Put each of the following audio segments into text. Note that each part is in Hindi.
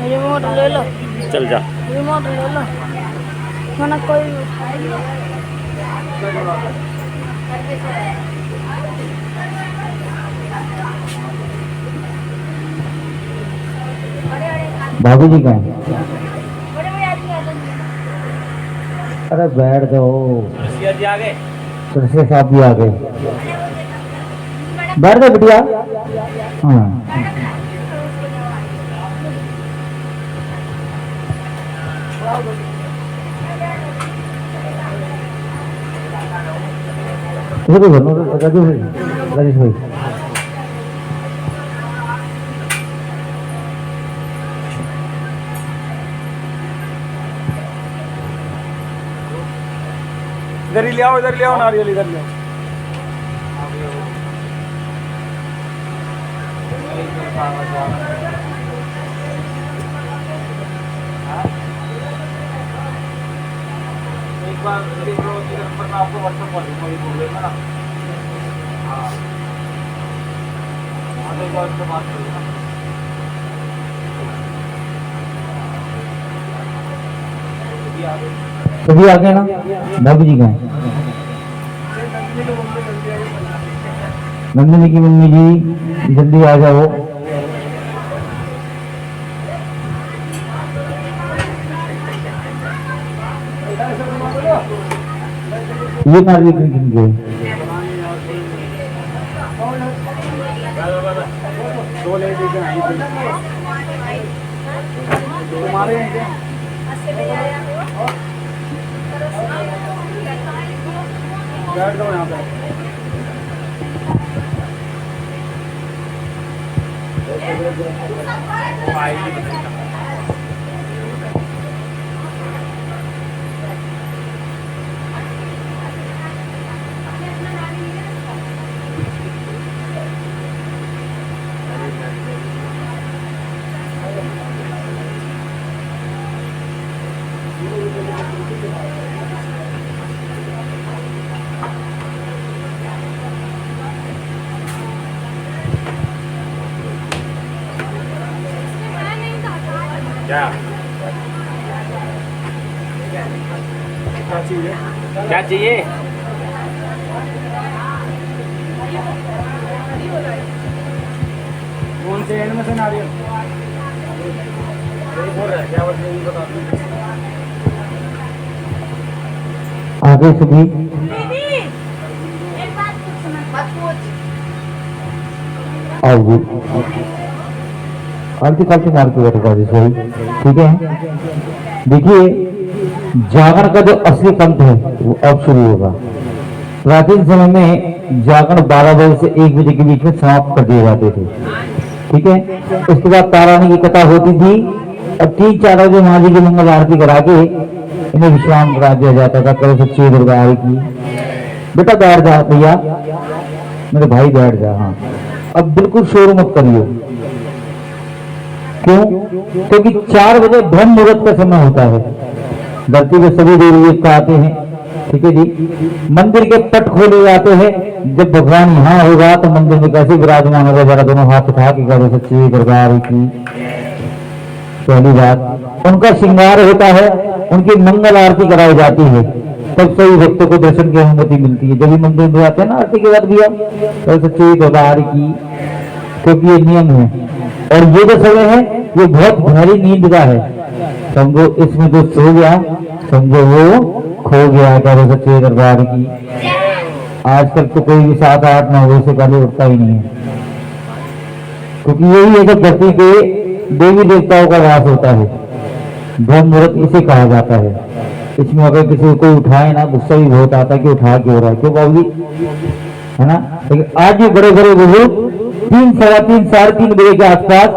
रिमोट ले लो। चल जा। रिमोट ले लो। मैंने कोई भाभी जी कहाँ हैं? अरे बैठ जाओ। जी आ गए। तुलसी साहब भी आ गए। बैठ जाओ बिटिया। हाँ राजेश भाई इधर ही ले आओ, इधर ले आओ नारियल, इधर ले आओ। एक बार मैं आपको व्हाट्सएप कर दूंगा, बोल देना ना। हाँ एक बार उससे बात करूँगा। सभी आ गए ना? भाभी जी कहाँ? नंदिनी की मम्मी जी जल्दी आ जाओ। ये नारियल किन गए? दो ले तुम्हारे बैठ जाओ यहाँ पे। क्या चाहिए? क्या चाहिए? कौन से एंड में से नारियल? बोल रहा है क्या बता दूँ। आगे सभी आओ जी। आरती काल से मार के बैठेगा जी सही, ठीक है। देखिए जागरण का जो असली पंथ है वो अब शुरू होगा। प्राचीन समय में जागरण 12 बजे से 1 बजे के बीच में समाप्त कर दिए जाते थे, ठीक है। उसके बाद तारानी की कथा होती थी और 3-4 बजे माँ जी की मंगल आरती करा के इन्हें विश्राम करा दिया जाता था। कल सच्ची दुर्गा की बेटा बैठ जा भैया, मेरे भाई बैठ जा। हाँ अब बिल्कुल शोर मत करिए। क्यों? क्योंकि 4 बजे ब्रह्म मुहूर्त का समय होता है। धरती पे सभी देवी देवता आते हैं, ठीक है जी। मंदिर के पट खोले जाते हैं। जब भगवान यहाँ होगा तो मंदिर में कैसे विराजमान होगा, जरा दोनों हाथ उठा के करो सच्ची दरबार की। पहली बात उनका श्रृंगार होता है, उनकी मंगल आरती कराई जाती है, तब सही भक्तों को दर्शन की अनुमति मिलती है। जब भी मंदिर में आते हैं ना आरती के बाद भैया तो सच्ची दरबार की, क्योंकि ये नियम है। और ये जो समय है ये बहुत भारी नींद का है, समझो इसमें जो सो गया समझो वो खो गया। करो सच्चे दरबार की। आजकल तो कोई भी 7-8-9 बजे से पहले उठता ही नहीं है, क्योंकि यही है जब धरती के देवी देवताओं का वास होता है। ब्रह्म मुहूर्त इसे कहा जाता है। इसमें अगर किसी को कोई उठाए ना गुस्सा भी बहुत आता है कि उठा क्यों रहा है, क्यों बाबू है ना। लेकिन आज भी बड़े बड़े बुजुर्ग 3, 3:15, 3:30 बजे के आसपास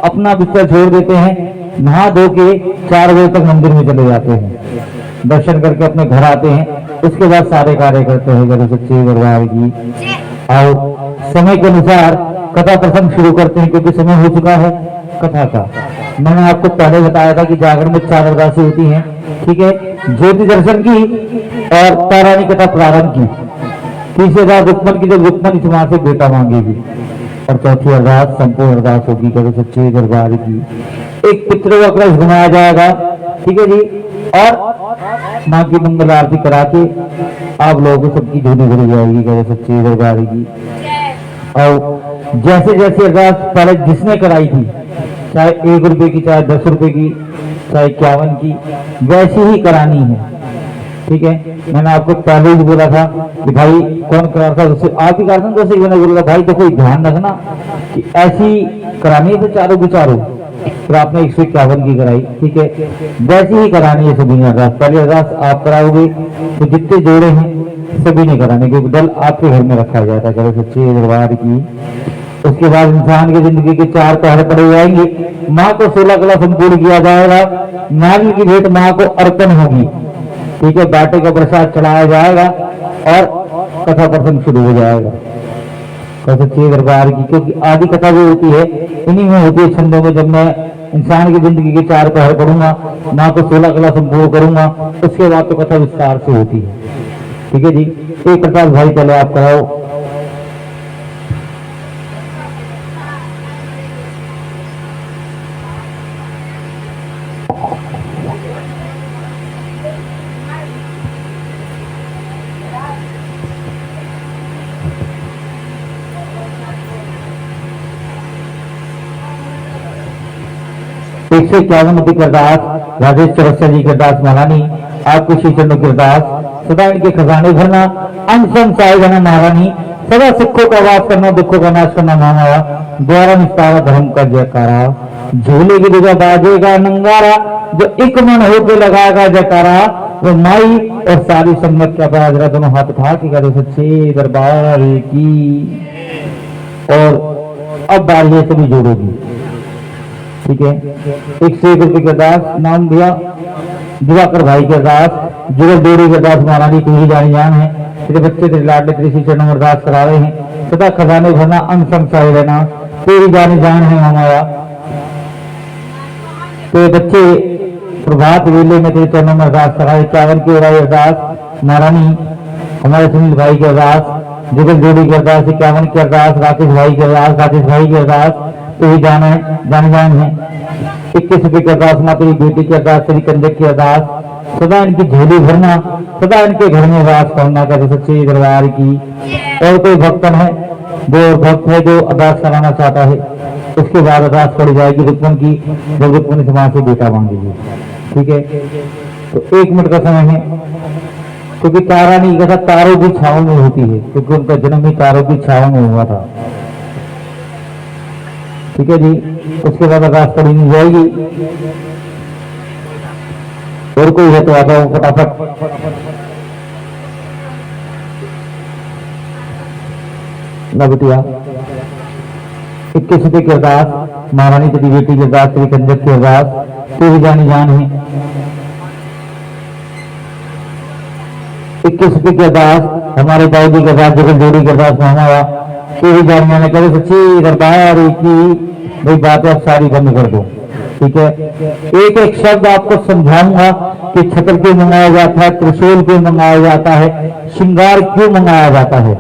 अपना बिस्तर छोड़ देते हैं, नहा धो के 4 बजे तक मंदिर में चले जाते हैं, दर्शन करके अपने घर आते हैं। उसके बाद सारे कार्य करते हैं जब सच्चे दरबार की। और समय के अनुसार कथा प्रसंग शुरू करते हैं, क्योंकि समय हो चुका है कथा का। मैंने आपको पहले बताया था कि जागरण में 4 अरदासें होती हैं, ठीक है। ज्योति दर्शन की और तारानी कथा प्रारंभ की। तीसरी अरदास रुक्मन की, जब रुक्मन इस मां से बेटा मांगेगी। और चौथी अरदास संपूर्ण अरदास होगी कभी सच्चे दरबार की। एक पितरों का कलश घुमाया जाएगा, ठीक है जी। और माँ की मंगल आरती करा के आप लोगों को सबकी झोली भरी जाएगी, क्या सच्ची दरबार की। और जैसे जैसे अरदास पहले जिसने कराई थी, चाहे 1 रुपए की, चाहे 10 रुपए की, चाहे 51 की, वैसी ही करानी है, ठीक है। मैंने आपको पहले ही बोला था कि भाई कौन करा था, उससे आप ही करा था, तो मैंने बोला भाई देखो ध्यान रखना कि ऐसी करानी है तो चारों की चारों। फिर आपने 151 की कराई, ठीक है, वैसी ही करानी है सभी ने अरदास। पहले अरदास आप कराओगे तो जितने जोड़े हैं सभी ने कराने, क्योंकि दल आपके घर में रखा जाता है, चलो सच्ची दरबार की। उसके बाद इंसान की जिंदगी के 4 पहर पड़े जाएंगे। माँ को 16 कला संपूर्ण किया जाएगा, नारियल की भेंट माँ को अर्पण होगी, ठीक है, बाटे का प्रसाद चढ़ाया जाएगा और कथा प्रसंग शुरू हो जाएगा सच्ची दरबार की। क्योंकि आदि कथा जो होती है इन्हीं में होती है, छंदों में। जब मैं इंसान की जिंदगी के 4 पहर पढ़ूंगा, माँ को 16 कला संपूर्ण करूंगा, उसके बाद तो कथा विस्तार से होती है, ठीक है जी। एक प्रसाद भाई पहले आप कराओ। एक सौ 51 की अरदास राजेश चौरसिया जी की अरदास महारानी, आपको श्री चरणों की अरदास। सदा इनके खजाने भरना, अनशन साहिब महारानी, सदा सुखों का वास करना, दुखों का नाश करना महामाया, द्वारा निस्तारा धर्म का जयकारा, झूले की दुर्गा बाजेगा नंगारा, जो एक मन होकर लगाएगा जयकारा, वो माई और सारी संगत का पराजरा दोनों हाथ उठा के करे सच्चे दरबार की। और अब बारी है सभी जोड़ोगी, ठीक है। 101 रुपये की अरदास, नाम दिया दिवाकर भाई की अरदास, जुगल जोड़ी की अरदास महारानी तू ही जानी जान है, तेरे बच्चे तेरे लाडले तेरे श्री चरणों में अरदास करा रहे हैं। सदा खजाने भरना, अंग संग साए रहना, तेरी जानी जान है मामाया। तेरे बच्चे प्रभात वेले में तेरे चरणों में अरदास कराए। 51 की अरदास महारानी, हमारे सुनील भाई की अरदास, जुगल जोड़ी की अरदास, 51 की अरदास राकेश भाई की अरदास, राकेश भाई की अरदास तो ही जान है। 21 रुपये की अरदास, माँ तेरी बेटी की अरदास, तेरी कंजक की अरदास, सदा इनकी झोली भरना, सदा इनके घर में वास करना, कहते सच्चे दरबार की। और कोई भक्तन है, जो भक्त है जो अरदास कराना चाहता है, उसके बाद अरदास पड़ी जाएगी रुक्मन की, जब रुक्मन से माँ से बेटा मांगेगी, ठीक है। तो 1 मिनट का समय है, क्योंकि तारा नहीं कहता तारों की छाव में होती है, क्योंकि उनका जन्म ही तारों की छाव में हुआ था, ठीक है जी। उसके बाद अरदास पढ़ी नहीं जाएगी। और कोई है तो आ जाओ फटाफट। ना बिटिया 21 रुपये की अरदास, महारानी तेरी बेटी की अरदास, तेरी कंजक की अरदास, तेरी जानी जान है। 21 रुपये की अरदास, हमारे ताऊ जी की अरदास, जगल जोड़ी की अरदास महामाया, तेरी जानी जान है, करे सच्ची दरबार की। भाई बात आप सारी बंद कर दो, ठीक है। एक एक शब्द आपको समझाऊंगा कि छत्र क्यों मंगाया जाता है, त्रिशूल क्यों मंगाया जाता है, श्रृंगार क्यों मंगाया जाता है,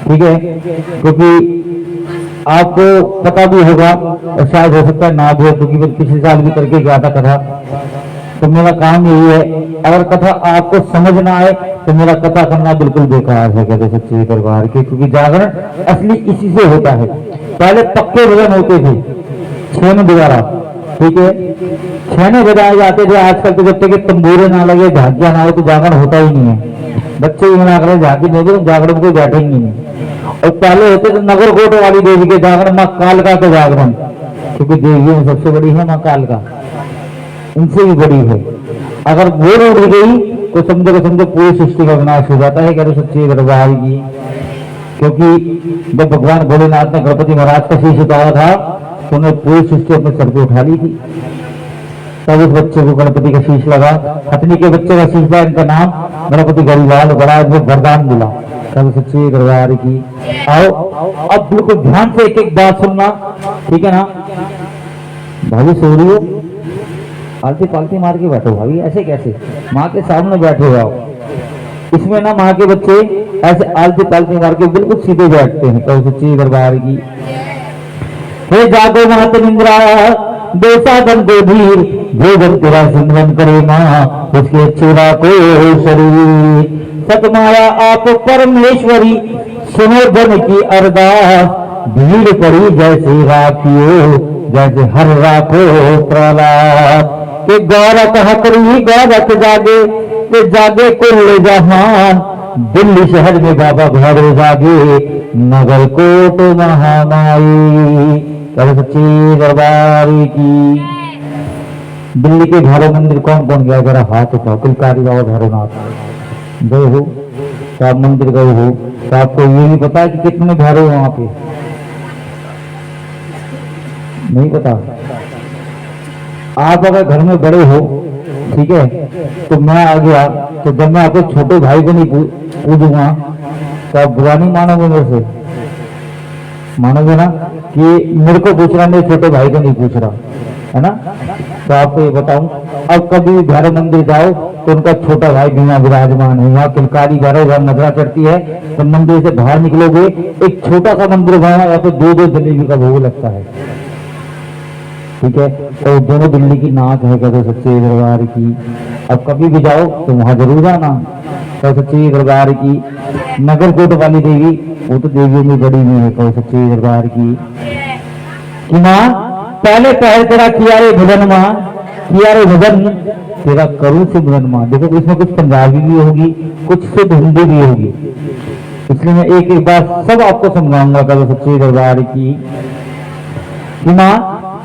ठीक है। क्योंकि आपको पता भी होगा और शायद हो सकता है ना भी हो, क्योंकि मैं पिछले साल भी करके गया था कथा। तो मेरा काम यही है, अगर कथा आपको समझ ना आए तो मेरा कथा करना बिल्कुल बेकार है, कहते सच्चे दरबार के। क्योंकि जागरण असली इसी से होता है। पहले पक्के भजन होते थे, छेने द्वारा, ठीक है, छेने बजाए जाते थे। आजकल तो जब तक तंबूरे ना लगे, झांकियां ना हो तो जागरण होता ही नहीं है। बच्चे ही मना करें झांकी नहीं तो जागरण को बैठे ही नहीं। और पहले होते थे नगरकोट वाली देवी के जागरण, माँ कालका के जागरण, क्योंकि देवियों में सबसे बड़ी है माँ कालका, इनसे भी बड़ी है। अगर वो उड़ गई तो समझो पूरी सृष्टि का विनाश हो जाता है, कहते सच्चे दरबार की। क्योंकि जब भगवान भोलेनाथ ने गणपति महाराज का शीश उतारा था तो उन्होंने पूरी सृष्टि अपने सर पे उठा ली थी। तब उस बच्चे को गणपति का शीश लगा, हथनी के बच्चे का शीश था, इनका नाम गणपति गरीवाल बड़ा, वरदान मिला, कहते सच्चे दरबार की। आओ अब बिल्कुल ध्यान से एक एक बात सुनना, ठीक है ना। भाभी सो रही हो, आलती पालती मार के बैठो भाभी, ऐसे कैसे, माँ के सामने बैठे हो। इसमें ना माँ के बच्चे ऐसे आलती पालती मार के बिल्कुल सीधे बैठते हैं, कहो सच्ची दरबार की। हे जागो महत निंद्रा, दो साधन को धीर, जो जन तेरा सिमरन करे माँ उसके चूरा को शरीर। सतमाया आप परमेश्वरी सुनो जन की अरदास, भीड़ पड़ी जैसे राखियो जैसे हर राखो प्रहलाद। कि गौरत हकरी गौरत जागे, कि जागे कुल जहान, दिल्ली शहर में बाबा भाड़े जागे नगर कोट महामाई। कल सच्ची दरबार की। दिल्ली के घरों मंदिर कौन कौन गया जरा हाथ उठाओ। कुलकारी बाबा भैरवनाथ गए हो तो आप मंदिर गए हो तो आपको ये भी पता है कि कितने घर हो वहां पे? नहीं पता। आप अगर घर में बड़े हो, ठीक है, तो मैं आ गया तो जब मैं आपके छोटे भाई को नहीं पूछूंगा तो आप बुरा नहीं मानोगे मेरे से? मानोगे ना कि मेरे को पूछ रहा, मेरे छोटे भाई को नहीं पूछ रहा, है ना? तो आपको ये बताऊं, अब कभी भी भैरव मंदिर जाओ तो उनका छोटा भाई भी वहां विराजमान है। यहाँ किलकारी भैरव नजरा चढ़ती है तो मंदिर से बाहर निकलोगे एक छोटा सा मंदिर बना या तो दो जलेबी का भोग लगता है, ठीक है। तो दोनों दिल्ली की नाक है कहते सच्चे दरबार की। अब कभी भी जाओ तो वहां जरूर जाना। तो सच्चे दरबार की नगर कोट वाली देवी, वो तो देवियों में बड़ी में है। कहो सच्चे दरबार की माँ पहले पहल तेरा किया रे भजन माँ, किया रे भजन तेरा करूं सिमरन माँ। देखो इसमें कुछ पंजाबी भी होगी, कुछ शुद्ध हिंदी भी होगी, इसलिए मैं एक एक बार सब आपको समझाऊंगा। कहो सच्चे दरबार की माँ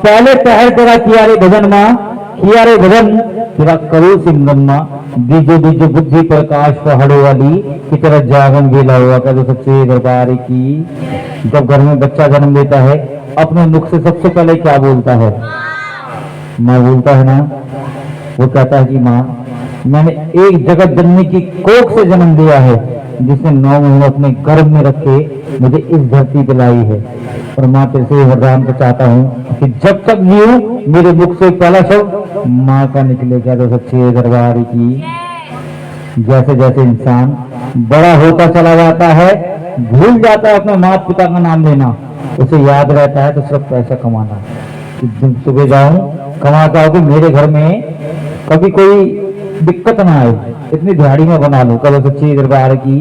पहले पहल तेरा किया रे भजन माँ, किया रे भजन तेरा करो सिमरन माँ। बीजो बीजो बुद्धि प्रकाश पहाड़ों वाली कि तेरा जागन बेला हुआ। कहते सच्चे दरबार की। जब घर में बच्चा जन्म लेता है अपने मुख से सबसे पहले क्या बोलता है? माँ बोलता है ना। वो कहता है कि माँ मैंने एक जगत जननी की कोख से जन्म लिया है जिसने 9 महीने अपने गर्भ में रखे मुझे इस धरती पे लाई है। और माँ तेरे से वरदान को चाहता हूँ कि जब तक जीऊं मेरे मुख से पहला शब्द माँ का निकलेगा। तो सच्चे दरबार की। जैसे जैसे इंसान बड़ा होता चला जाता है भूल जाता है अपने माता पिता का नाम लेना, उसे याद रहता है तो सिर्फ पैसा कमाना। सुबह जाऊं कमा के आओ कि मेरे घर में कभी कोई दिक्कत ना आए, इतनी दिहाड़ी में बना लो। कल सच्ची दरबार की।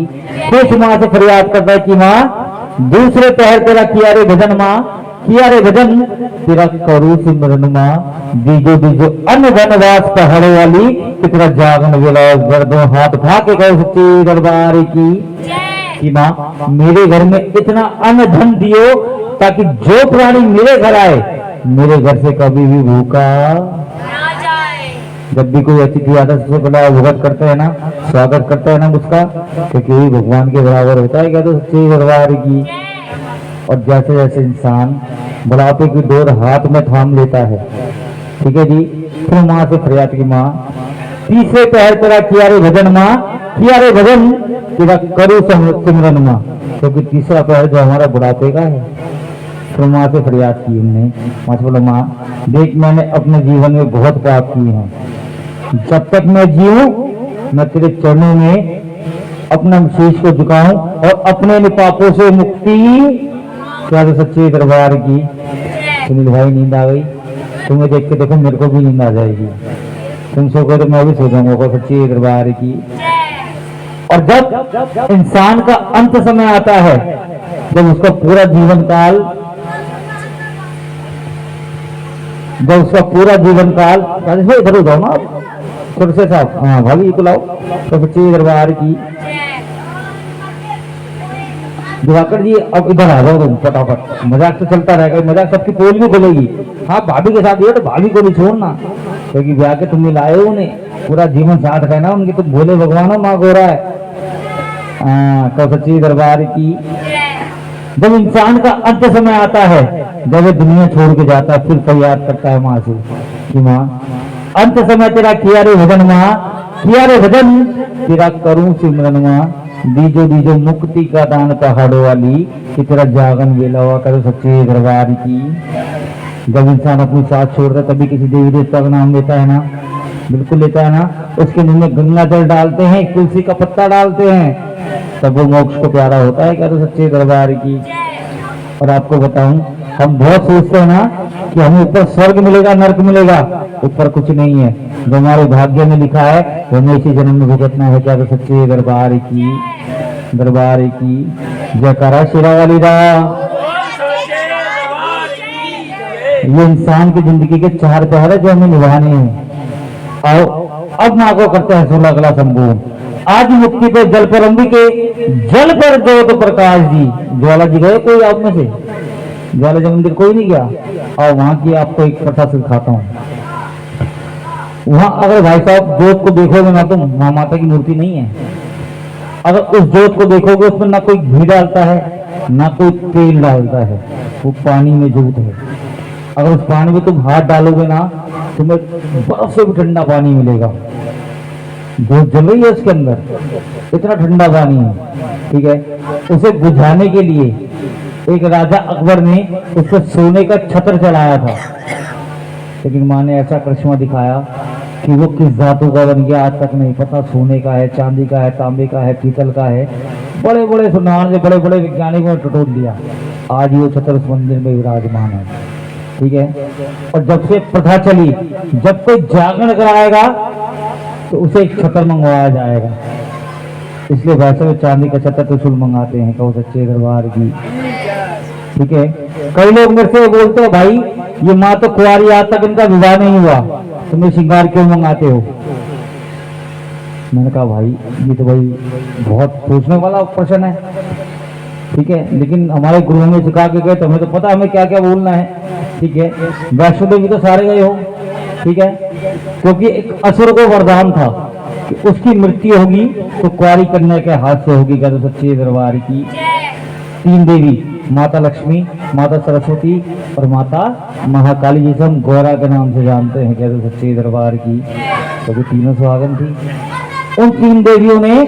कुछ माँ से फरियाद करता है कि माँ दूसरे पहर तेरा किया रे भजन माँ, किया रे भजन तेरा करू सिमरन माँ। बीजो बीजो अन्न धनवास पहाड़ों वाली कि तेरा जागन वेला गर्दों हाथ उठा के कहो सच्ची दरबार की माँ मेरे घर में इतना अन्न धन दियो ताकि जो प्राणी मेरे घर आए मेरे घर से कभी भी भूखा। जब भी कोई अतिथि आता है सबसे पहले भुगत करते हैं ना, स्वागत करते हैं ना उसका, क्योंकि वही भगवान के बराबर होता है। क्या तो सच्ची दरबार की। और जैसे जैसे इंसान बुढ़ापे की डोर हाथ में थाम लेता है, ठीक है जी, फिर माँ से फरियाद की माँ तीसरे पहर तेरा किया रे भजन माँ, किया रे भजन तेरा करो सिमरन माँ। क्योंकि तीसरा पहर जो हमारा बुढ़ापे का है। फिर माँ से फरियाद की हमने। माँ से बोला माँ देख मैंने अपने जीवन में बहुत पाप किए हैं, जब तक मैं जीऊं मैं तेरे चरणों में अपना शीश को झुकाऊं और अपने पापों से मुक्ति। क्या तो सच्चे दरबार की। सुनील भाई नींद आ गई? तुम्हें देख के देखो मेरे को भी नींद आ जाएगी। तुम सो गए तो मैं भी सो जाऊंगा। सच्चे दरबार की। और जब इंसान का अंत समय आता है, जब उसका पूरा जीवन काल इधर हो जाओ ना छोटे साहब, हाँ भाभी को लाओ। तो सच्चे दरबार की। दिवाकर जी अब इधर आ जाओ तुम फटाफट, मजाक तो चलता रहेगा, मजाक सबकी पोल भी खुलेगी। हाँ भाभी के साथ ये तो भाभी को भी छोड़ना, क्योंकि ब्याह के तुम लाए हो उन्हें, पूरा जीवन साथ रहना उनके। तुम भोले भगवान हो, माँ गो रहा है। तो सच्ची दरबार की। जब इंसान का अंत समय आता है, जब वो दुनिया छोड़ के जाता है, फिर फरियाद करता है माँ से कि माँ अंत समय तेरा किया रे भजन माँ, किया रे भजन तेरा करूं सिमरन माँ। बीजो बीजो मुक्ति का दान पहाड़ों वाली कि तेरा जागन वेला हुआ। करो सच्चे दरबार की। जब इंसान अपनी साथ छोड़ता है तभी किसी देवी देवता का नाम लेता है ना, बिल्कुल लेता है ना। उसके मुंह में गंगा जल डालते हैं, तुलसी का पत्ता डालते हैं, तब वो मोक्ष को प्यारा होता है। करो सच्चे दरबार की। और आपको बताऊं हम बहुत सोचते हैं ना कि हमें ऊपर स्वर्ग मिलेगा, नरक मिलेगा, ऊपर कुछ नहीं है। जो हमारे भाग्य में लिखा है वो हमें इसी जन्म में भुगतना है। क्या तो सच्चे दरबार की जयकारा शेरा वाली दा। ये इंसान की जिंदगी के 4 पहर है जो हमें निभाने हैं। और अब माँ को करते हैं 16 कला संपूर्ण। आज मुक्ति पे जल पर अंबिके, जल पर ज्योत प्रकाश जी। ज्वाला जी गए कोई आप में से? ज्वाला जी मंदिर कोई नहीं गया? और वहां की आपको एक कथा सिखाता हूँ। वहां अगर भाई साहब ज्योत को देखोगे ना तो माँ माता की मूर्ति नहीं है। अगर उस ज्योत को देखोगे उसमें ना कोई घी डालता है ना कोई तेल डालता है, वो पानी में ज्योत है। अगर उस पानी में तुम हाथ डालोगे ना तुम्हें बर्फ से भी ठंडा पानी मिलेगा। ज्योत जल रही है उसके अंदर, इतना ठंडा पानी है। ठीक है, उसे बुझाने के लिए एक राजा अकबर ने उसको सोने का छत्र चढ़ाया था, लेकिन माँ ने ऐसा करिश्मा दिखाया कि वो किस धातु का बन गया आज तक नहीं पता। सोने का है, चांदी का है, तांबे का है, पीतल का है। बड़े बड़े सुनार ने, बड़े बड़े वैज्ञानिकों ने टटोल दिया। आज ये छत्र उस मंदिर में विराजमान है। ठीक है, और जब से प्रथा चली जब कोई जागरण कराएगा तो उसे एक छत्र मंगवाया जाएगा। इसलिए वैसे में चांदी का छत्र त्रिशूल मंगाते हैं। कहो सच्चे दरबार की। ठीक है, कई लोग मेरे से बोलते हैं भाई ये माँ तो कुंवारी आज तक इनका विवाह नहीं हुआ, तुम्हें श्रृंगार क्यों मंगाते हो? मैंने कहा भाई ये तो भाई बहुत सोचने वाला प्रश्न है। ठीक है, लेकिन हमारे गुरुओं ने सिखा के गए, तुम्हें तो पता हमें क्या क्या बोलना है। ठीक है, वैष्णो देवी तो सारे गए हो। ठीक है, क्योंकि एक असुर को वरदान था कि उसकी मृत्यु होगी तो कुंवारी कन्या के हाथ से होगी। क्या तो सच्चे दरबार की। 3 देवी, माता लक्ष्मी, माता सरस्वती और माता महाकाली, जिसे हम गौरा के नाम से जानते हैं। क्या तो सच्चे दरबार की। तो तीनों सुहागन थी। उन 3 देवियों ने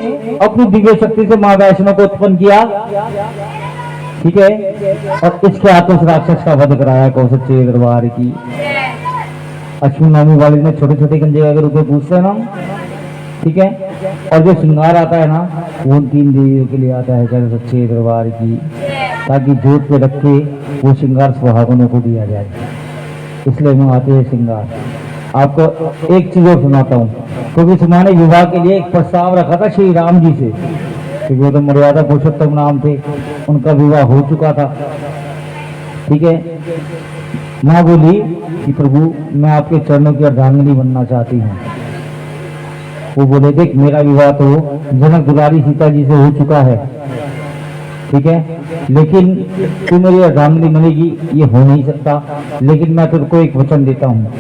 अपनी दिव्य शक्ति से माँ वैष्णो को उत्पन्न किया। ठीक है, और इसके हाथों से राक्षस का वध कराया। कहो सच्चे दरबार की। अश्विन नवमी वाले में छोटे छोटे गंजे अगर रुपए पूछते हैं ना। ठीक है, और जो श्रृंगार आता है ना वो 3 देवियों के लिए आता है। क्या सच्चे दरबार की, ताकि जोत पे रख के वो श्रृंगार सुहागनों को दिया जाए। इसलिए मैं आते हैं श्रृंगार। आपको एक चीज और सुनाता हूँ, क्योंकि तुम्हारे विवाह के लिए एक प्रस्ताव रखा था श्री राम जी से, क्योंकि वो तो मर्यादा पुरुषोत्तम नाम थे, उनका विवाह हो चुका था। ठीक है, माँ बोली कि प्रभु मैं आपके चरणों की अर्धांगिनी बनना चाहती हूँ। वो बोले देख मेरा विवाह तो जनक दुलारी सीता जी से हो चुका है। ठीक है, लेकिन तू मेरी अर्धांगिनी बनेगी ये हो नहीं सकता। लेकिन मैं तुझको एक वचन देता हूँ,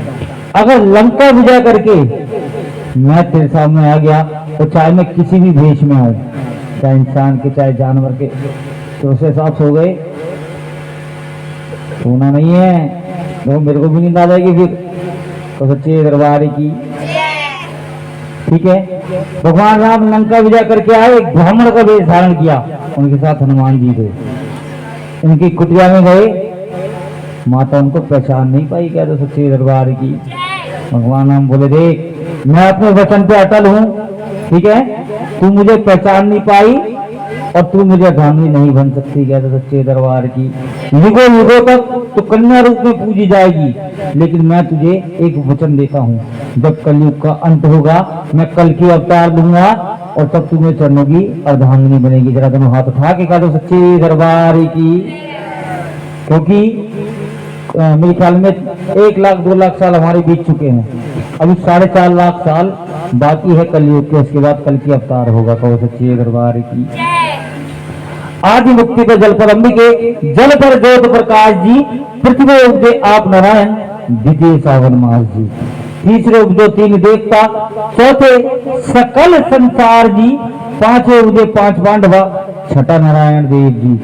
अगर लंका विजय करके मैं तेरे सामने आ गया तो चाहे मैं किसी भी भेष में आऊं, चाहे इंसान के चाहे जानवर के, तो उस हिसाब से हो गए। सोना नहीं है तो मेरे को भी नींद आ जाएगी फिर। तो सच्चे दरबार की। ठीक है, भगवान राम लंका विजय करके आए, एक ब्राह्मण का वेश धारण किया, उनके साथ हनुमान जी थे। उनकी कुटिया में गए, माता उनको पहचान नहीं पाई। क्या तो सच्चे दरबार की। भगवान राम बोले देख मैं अपने वचन पे अटल हूँ। ठीक है, तू मुझे पहचान नहीं पाई और तू मुझे अर्धांगिनी नहीं बन सकती। क्या तो सच्चे दरबार की। युगों युगों तक तो कन्या रूप में पूजी जाएगी, लेकिन मैं तुझे एक वचन देता हूँ, जब कलयुग का अंत होगा मैं कल की अवतार दूंगा और तब तुम्हें चरणों की अर्धांगिनी बनेगी। जरा दोनों हाथ उठा के कहा तो सच्चे दरबार की। क्योंकि मेरे ख्याल में 1 लाख 2 लाख साल हमारे बीत चुके हैं, अभी 4.5 लाख साल बाकी है कलयुग के, उसके बाद कल की अवतार होगा। कहो सच्चे दरबार की। आदि मुक्ति पे जल पर अंबिके, जल पर ज्योत प्रकाश जी, पृथ्वी उपजे आप नारायण, द्वितीय सावन मास जी, तीसरे उपजो 3 देवता, चौथे सकल संसार जी, पांचवें उपजे 5 पांडवा, छठा नारायण देव जी,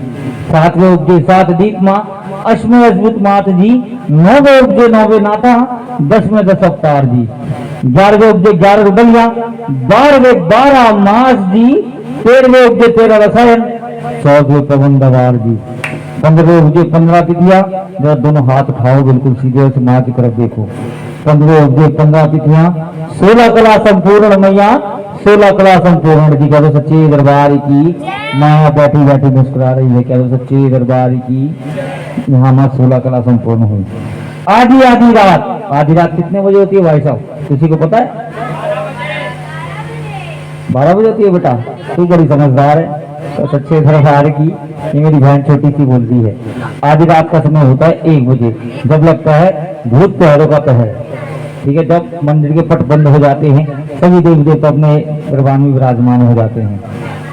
सातवें उपजे 7 दीप माँ, अष्टवें अद्भुत मात जी, 9वें उपजे 9वें नाथा, 10वें 10 अवतार जी, 11वें उपजे 11 रुबलिया, 12वें 12 मास जी, 13वें उपजे 13 रसायन, 14वें पवन दवार जी, 15वें उपजे 15 तिथियां। जरा दोनों हाथ उठाओ बिल्कुल सीधे से माँ की तरफ देखो। 15वें उपजे 15 तिथियां, 16 कला संपूर्ण मैया, 16 कला संपूर्ण जी। क्या तो सच्चे दरबार की। माँ बैठी बैठी मुस्कुरा रही है। क्या तो सच्चे दरबार की। यहाँ माँ 16 कला संपूर्ण हुई। आधी आधी रात कितने बजे होती है भाई साहब, किसी को पता है? 12 बजे होती है बेटा, तू बड़ी समझदार है। तो सच्चे दरबार की ये मेरी बहन छोटी सी बोलती है। आधी रात का समय होता है 1 बजे, जब लगता है भूत पहरों का पहर, ठीक है, जब मंदिर के पट बंद हो जाते हैं, सभी देवी देवता अपने दरबार में विराजमान हो जाते हैं।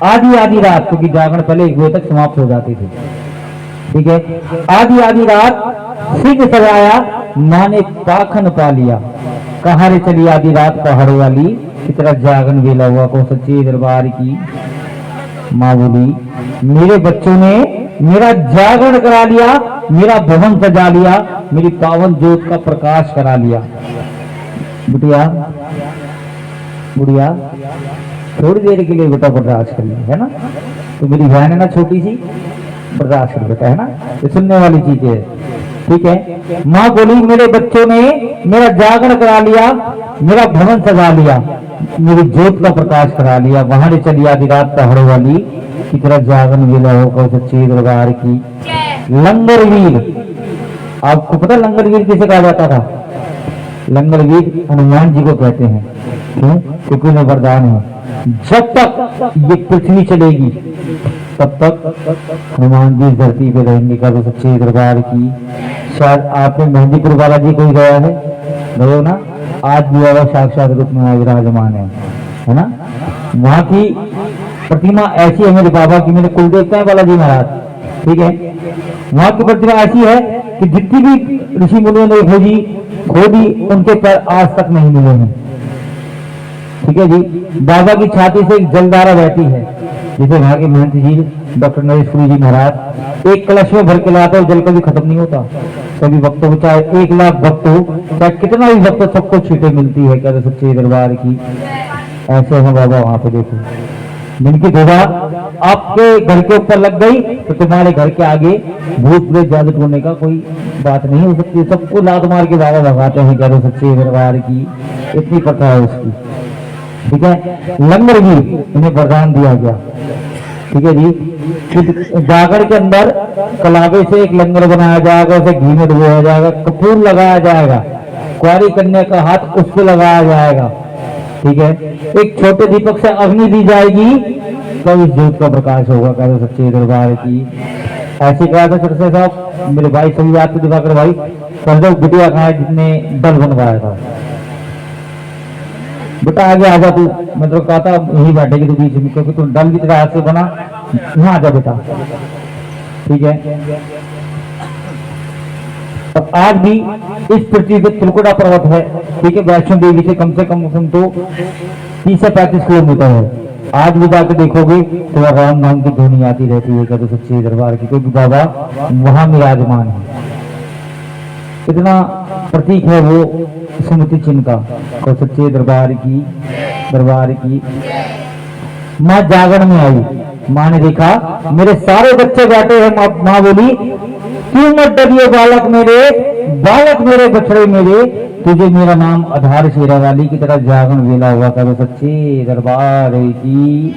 आधी रात, क्योंकि जागरण पहले 1 बजे तक समाप्त हो जाती थी, ठीक है। आधी रात सिंह सजाया, माँ ने पाखन पा लिया। कहाँ रे चली आधी रात पहाड़ों वाली, की तरह जागरण वेला हुआ को सच्चे दरबार की। माँ बोली, मेरे बच्चों ने मेरा जागरण करा लिया, मेरा भवन सजा लिया, मेरी पावन ज्योत का प्रकाश करा लिया। बुढ़िया थोड़ी देर के लिए बेटा बर्दाश्त कर लिया, है ना? तो मेरी बहन है ना छोटी सी, बर्दाश्त कर बेटा, है ना? ये सुनने वाली चीज है, ठीक है। माँ बोली, मेरे बच्चों ने मेरा जागरण करा लिया, मेरा भवन सजा लिया, मेरी ज्योत का प्रकाश करा लिया। वहां ने चली आधी रात पहाड़ों वाली की तरह जागरण वेला होकर सच्चे दरबार की। लंगर वीर, आपको पता लंगर वीर किसे कहा जाता था? लंगर वीर हनुमान जी को कहते हैं। क्यों? क्योंकि उन्हें वरदान है, जब तक ये पृथ्वी चलेगी तब तक हनुमान जी धरती पे रहेंगे। का तो सच्चे दरबार की। शायद आपने मेहंदीपुर बालाजी कोई गया है, गए हो ना? आज भी बाबा साक्षात रूप में विराजमान है ना? वहां की प्रतिमा ऐसी है मेरे बाबा की, मेरे कुल देवता है बालाजी महाराज, ठीक है। वहां की प्रतिमा ऐसी है कि जितनी भी ऋषि मुनियों ने खोदी उनके पैर आज तक नहीं मिले हैं, ठीक है जी। बाबा की छाती से एक जलधारा बहती है, जिसे वहां के महंत जी डॉक्टर नरेशपुरी जी महाराज एक कलश में भर के लाते, जल कभी खत्म नहीं होता। सभी भक्तों को, चाहे 1 लाख भक्त हो, चाहे कितना भी भक्त, सबको छीटें मिलती है। क्या सच्चे दरबार की। ऐसे हैं बाबा वहां पे, देखो जिनकी ध्वजा आपके घर के ऊपर लग गई तो तुम्हारे घर के आगे भूत प्रेत जादू टोने का कोई बात नहीं हो सकती। सबको लात मार के बाबा भगाते हैं। क्या सच्चे दरबार की, इतनी कथा है उसकी, ठीक है। लंगर भी उन्हें वरदान दिया गया, ठीक है जी। जागर के अंदर कलावे से एक लंगर बनाया जाएगा, उसे घी में डुबोया जाएगा, कपूर लगाया जाएगा, कुंवारी कन्या का हाथ उस पर लगाया जाएगा, ठीक है। एक छोटे दीपक से अग्नि दी जाएगी, तब इस ज्योत का प्रकाश होगा। क्या सच्चे दरबार की। ऐसे कहा था सरसे साहब, मेरे भाई सभी याद को दिखाकर भाई पंद्रह बिटिया कहा जिसने दल बनवाया था। बेटा आगे आजा तू, मैं तो कहा था यही बैठेगी तू बीच में, क्योंकि तू डल की तरह हाथ से बना, यहाँ आजा बेटा, ठीक है। अब आज भी इस पृथ्वी पे त्रिकुटा पर्वत है, ठीक है। वैष्णो देवी से कम तो 30 से 35 किलोमीटर है। आज भी जाकर देखोगे तो राम नाम की ध्वनि आती रहती है। क्या तो सच्चे दरबार की, क्योंकि बाबा वहां विराजमान है। इतना प्रतीक है वो स्मृति चिन्ह का। तो सच्चे दरबार की माँ जागरण में आई। माँ ने देखा मेरे सारे बच्चे बैठे हैं। माँ बोली, क्यों मत डरिए बालक मेरे बछड़े मेरे, तुझे मेरा नाम आधार शेरा वाली की तरह जागरण वेला हुआ। करो सच्चे दरबार की।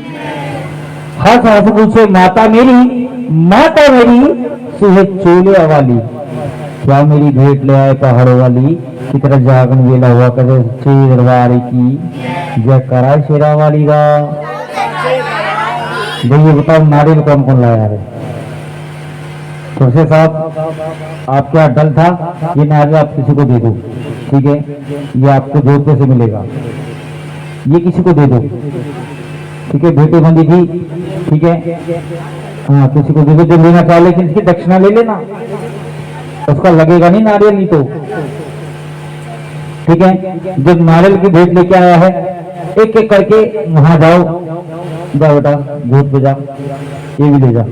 हंस हंस पूछे माता मेरी सुहे चोले वाली, क्या मेरी भेंट ले आए पहाड़ों वाली की तरह जागरण वेला हुआ। करो सच्चे दरबार की। जय करा शेरा वाली का। भैया बताओ नारियल कौन कौन लाया है? तुलसी साहब आपके यहाँ डल था, ये नारियल आप किसी को दे दो, ठीक है। ये आपको जोधपुर से मिलेगा, ये किसी को दे दो, ठीक है। बेटे बंदी थी, ठीक है, हाँ किसी को दे दो जो लेना चाहे, लेकिन इसकी दक्षिणा ले लेना, उसका लगेगा नहीं नारियल, नहीं तो ठीक है। जब नारियल की भेंट लेके आया है, एक एक करके वहां जाओ बेटा, भूत पे जा, ये भी ले जा,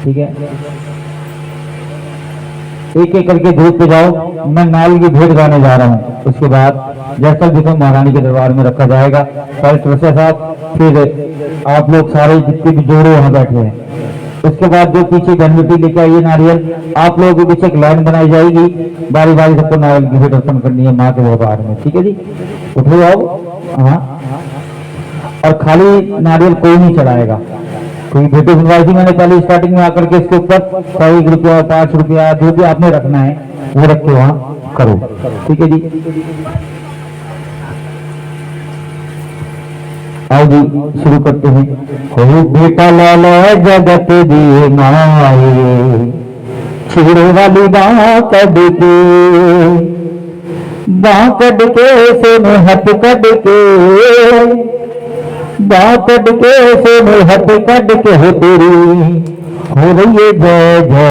ठीक है। एक एक करके धूप पे जाओ। मैं नाल की भेंट गाने जा रहा हूँ। उसके बाद जैसल भी महारानी के दरबार में रखा जाएगा। पहले तुलसी साहब, फिर आप लोग सारे जितने भी जोड़े वहां बैठे हैं। उसके बाद जो पीछे घनमिट्टी लेके आइए नारियल, आप लोगों के पीछे एक लाइन बनाई जाएगी। बारी बारी सबको नारियल की भेंट अर्पण करनी है माँ के दरबार में, ठीक है जी। उठो आओ, हाँ। और खाली नारियल कोई नहीं चढ़ाएगा, कोई वीडियो बनवाई थी मैंने पहले स्टार्टिंग में आकर के इसके ऊपर 100 रुपया 5 रुपया जो भी आपने रखना है वो रख के वहाँ करो, ठीक है जी। आओ जी शुरू करते हैं। हो बेटा लाल जगत दिए माए छिड़े वाली बाँ कड के से में हथ कड के बाँ कड के से में हथ कड के हो तेरी हो रही है जय जय।